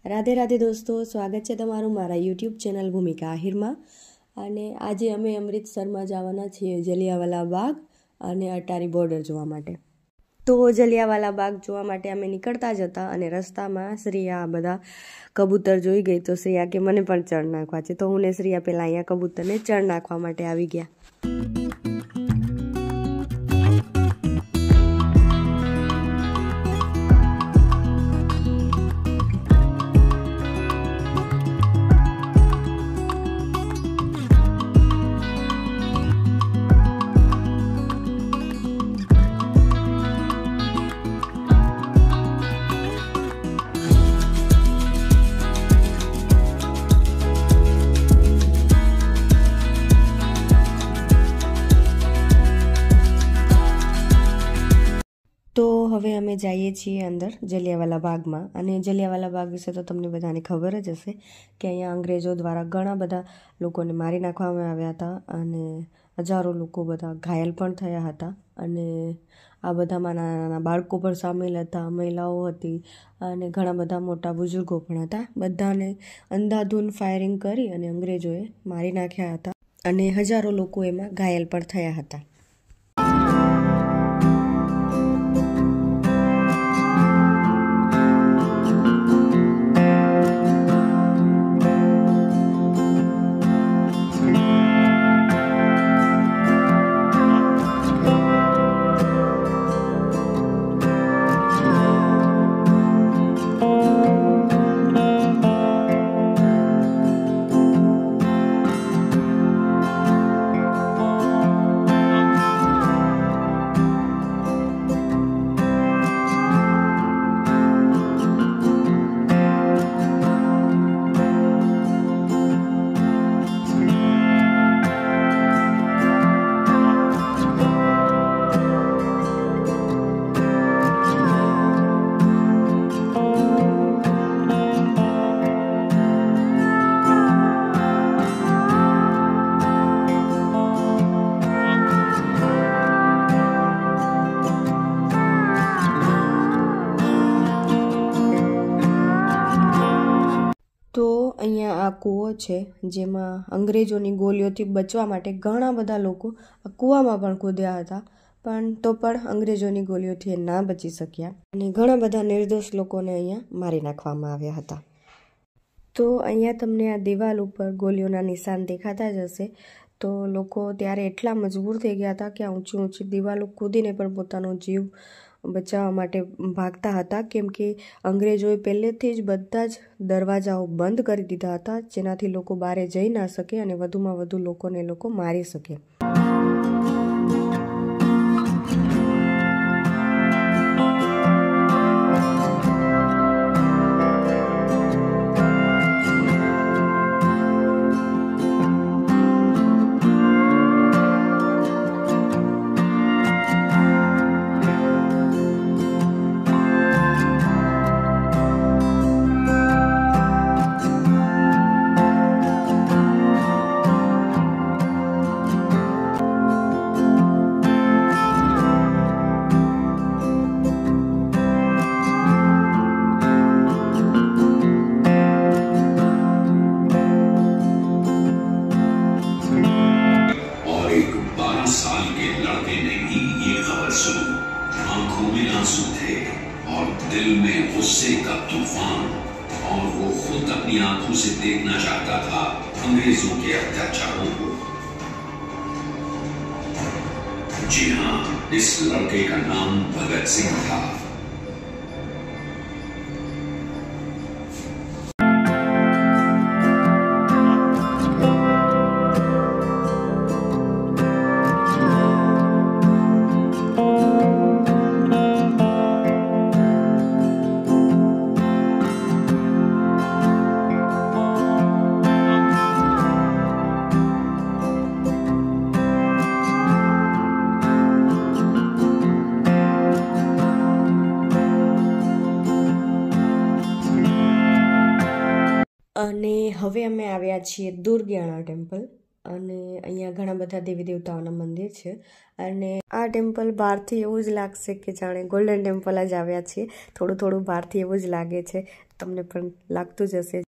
રાધે રાધે દોસ્તો, સ્વાગત છે તમારું મારા યુટ્યુબ ચેનલ ભૂમિકા આહિરમાં. અને આજે અમે અમૃતસરમાં જવાના છીએ જલિયાવાલા બાગ અને અટારી બોર્ડર જોવા માટે. તો જલિયાવાલા બાગ જોવા માટે અમે નીકળતા જ હતા અને રસ્તામાં શ્રીયા બધા કબૂતર જોઈ ગઈ. તો શ્રીયા કે મને પણ ચણ નાખવા છે, તો હું ને શ્રીયા પહેલાં અહીંયા કબૂતરને ચણ નાખવા માટે આવી ગયા. તો હવે અમે જઈએ છીએ અંદર જલિયાવાલા બાગમાં. અને જલિયાવાલા બાગ વિશે તો તમને બધાને ખબર જ હશે કે અહીંયા અંગ્રેજો દ્વારા ઘણા બધા લોકોને મારી નાખવામાં આવ્યા હતા અને હજારો લોકો બધા ઘાયલ પણ થયા હતા. અને આ બધામાં નાના નાના બાળકો પણ સામેલ હતા, મહિલાઓ હતી અને ઘણા બધા મોટા બુઝુર્ગો પણ હતા. બધાને અંધાધૂન ફાયરિંગ કરી અને અંગ્રેજોએ મારી નાખ્યા હતા અને હજારો લોકો એમાં ઘાયલ પણ થયા હતા. તો અહીંયા આ કૂવો છે જેમાં અંગ્રેજોની ગોળીઓથી બચવા માટે ઘણા બધા લોકો આ કૂવામાં પણ કૂદ્યા હતા, પણ તો પણ અંગ્રેજોની ગોળીઓથી એ ના બચી શક્યા અને ઘણા બધા નિર્દોષ લોકોને અહીંયા મારી નાખવામાં આવ્યા હતા. તો અહીંયા તમને આ દિવાલ ઉપર ગોળીઓના નિશાન દેખાતા જ હશે. તો લોકો ત્યારે એટલા મજબૂર થઈ ગયા હતા કે આ ઊંચી ઊંચી દિવાલો કૂદીને પણ પોતાનો જીવ બચાવવા માટે ભાગતા હતા, કેમ કે અંગ્રેજોએ પહેલેથી જ બધા જ દરવાજાઓ બંધ કરી દીધા હતા, જેનાથી લોકો બહાર જઈ ના શકે અને વધુમાં વધુ લોકોને લોકો મારી શકે. दिल में गुस्से का तूफान और वो खुद अपनी आंखों से देखना चाहता था अंग्रेजों के अत्याचारों को. जी हाँ, इस लड़के का नाम भगत सिंह था. અને હવે અમે આવ્યા છીએ દુર્ગિયાણા ટેમ્પલ. અને અહીંયા ઘણા બધા દેવી દેવતાઓના મંદિર છે અને આ ટેમ્પલ બહારથી એવું જ લાગશે કે જાણે ગોલ્ડન ટેમ્પલ જ આવ્યા છીએ. થોડું થોડું બહારથી એવું જ લાગે છે, તમને પણ લાગતું જ હશે.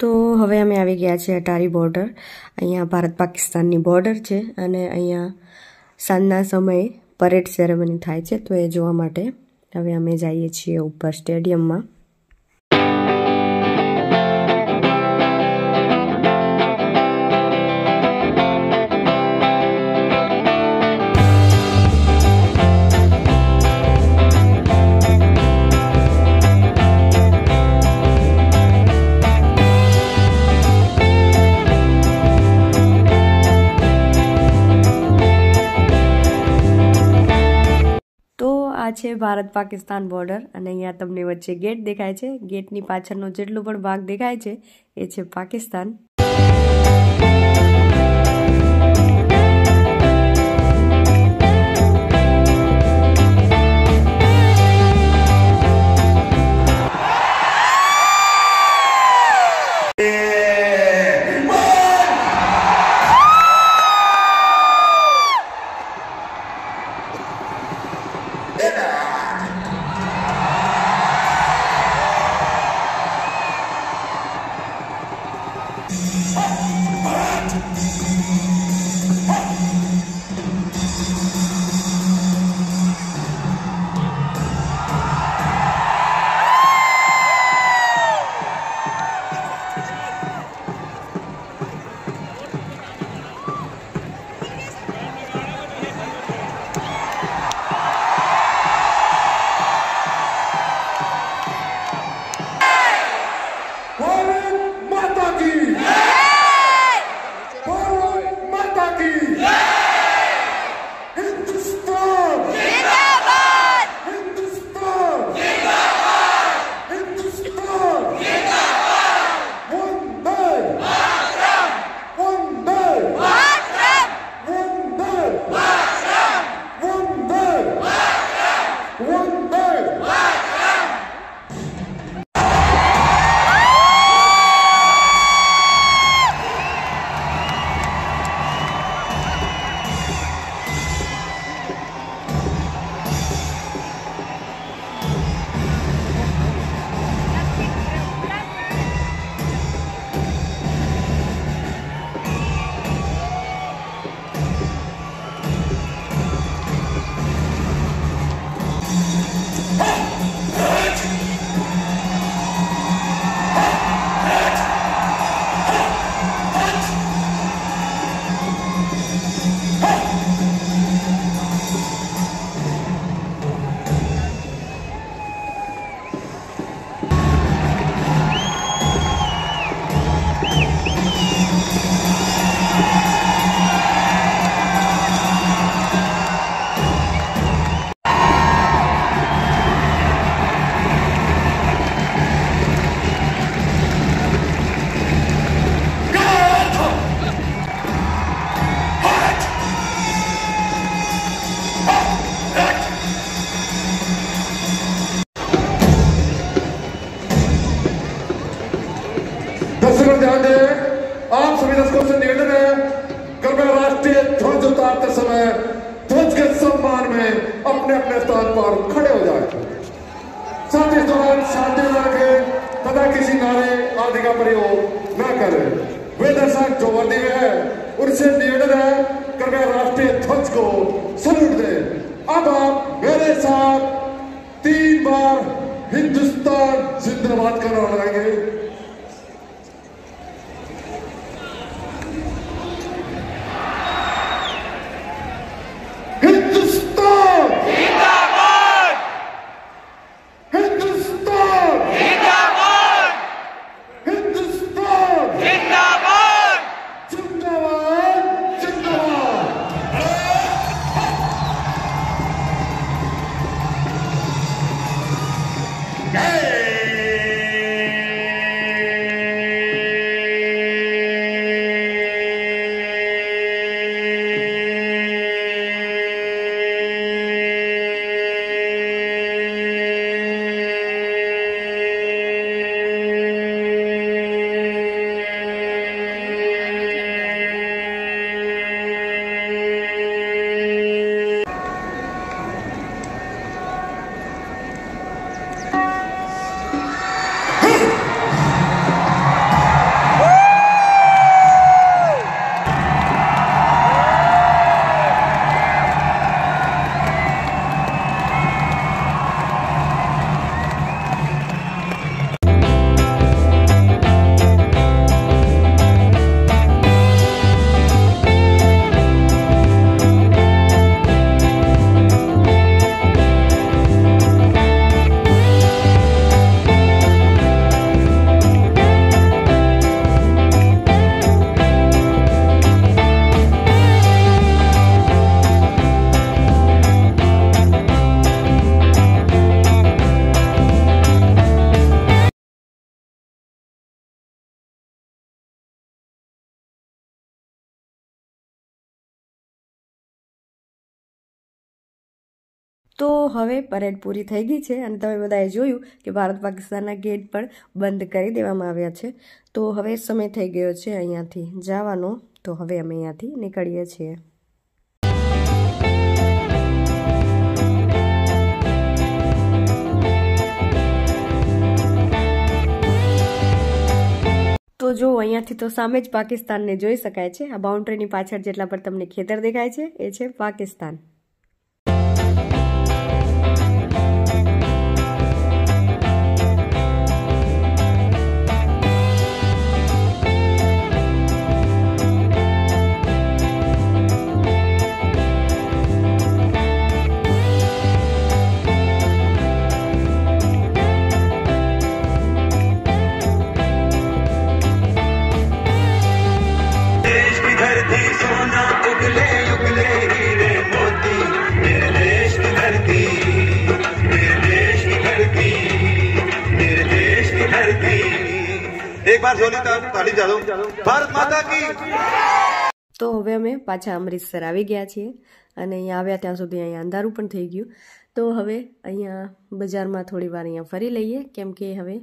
તો હવે અમે આવી ગયા છીએ અટારી બોર્ડર. અહીંયા ભારત પાકિસ્તાનની બોર્ડર છે અને અહીંયા સાંજના સમયે પરેડ સેરેમની થાય છે, તો એ જોવા માટે હવે અમે જઈએ છીએ ઉપર સ્ટેડિયમમાં. આ છે ભારત પાકિસ્તાન બોર્ડર અને અહીંયા તમને વચ્ચે ગેટ દેખાય છે. ગેટની પાછળનો જેટલો પણ ભાગ દેખાય છે એ છે પાકિસ્તાન. भारत माता की पर ध्यान दें। आप सभी दर्शकों से निवेदन है, कृपया राष्ट्रीय ध्वज उतारते समय ध्वज के सम्मान में अपने अपने स्थान पर खड़े हो जाए। साथ ही इस दौरान शांति रखें तथा किसी नारे आदि का प्रयोग न करें। वे दर्शक जो वर्दी में है उनसे निवेदन है, कृपया राष्ट्रीय ध्वज को सल्यूट दें। अब आप मेरे साथ 3 बार हिंदुस्तान जिंदाबाद का नारा लगाएंगे। તો હવે પરેડ પૂરી થઈ ગઈ છે અને તમે બધાએ જોયું કે ભારત પાકિસ્તાનના ગેટ પણ બંધ કરી દેવામાં આવ્યા છે। તો હવે સમય થઈ ગયો છે અહીંયાથી જવાનો, તો હવે અમે અહીંયાથી નીકળીએ છીએ। તો જો અહીંયાથી તો સામે જ પાકિસ્તાનને જોઈ શકાય છે। આ બાઉન્ડ્રીની પાછળ જેટલા પર તમને ખેતર દેખાય છે એ છે પાકિસ્તાન। एक बार जोली ताली बजा दो, भारत माता की। તો હવે અમે પાછા અમૃતસર આવી ગયા છીએ અને અહીંયા આવ્યા ત્યાં સુધી અહીંયા અંધારું પણ થઈ ગયું। તો હવે અહીંયા બજારમાં થોડી વાર અહીંયા ફરી લઈએ, કેમ કે હવે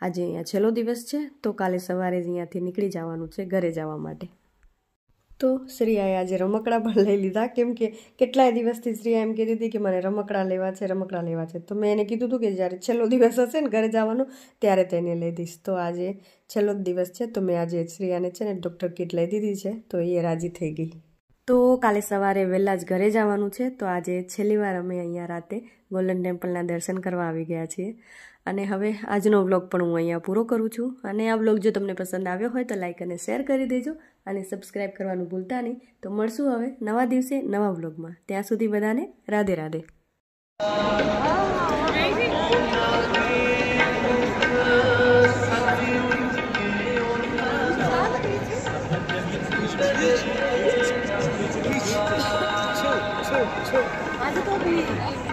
આજે અહીંયા છેલ્લો દિવસ છે, તો કાલે સવારે જ અહીંયાથી નીકળી જવાનું છે ઘરે જવા માટે। તો શ્રીયાએ આજે રમકડા પણ લઈ લીધા, કેમ કે કેટલાય દિવસથી શ્રીયા એમ કહેતી હતી કે મને રમકડા લેવા છે। તો મેં એને કીધું હતું કે જ્યારે છેલ્લો દિવસ હશે ને ઘરે જવાનો ત્યારે તેને લઈ દઈશ। તો આજે છેલ્લો જ દિવસ છે, તો મેં આજે શ્રીયાને છે ને ડૉક્ટર કિટ લઈ દીધી છે, તો એ રાજી થઈ ગઈ। તો કાલે સવારે વહેલા જ ઘરે જવાનું છે, તો આજે છેલ્લી વાર અમે અહીંયા રાતે ગોલ્ડન ટેમ્પલના દર્શન કરવા આવી ગયા છીએ। અને હવે આજનો વ્લોગ પણ હું અહીંયા પૂરો કરું છું। અને આ વ્લોગ જો તમને પસંદ આવ્યો હોય તો લાઈક અને શેર કરી દેજો અને સબસ્ક્રાઈબ કરવાનું ભૂલતા નહીં। તો મળશું હવે નવા દિવસે નવા વ્લોગમાં, ત્યાં સુધી બધાને રાધે રાધે। आज तो भी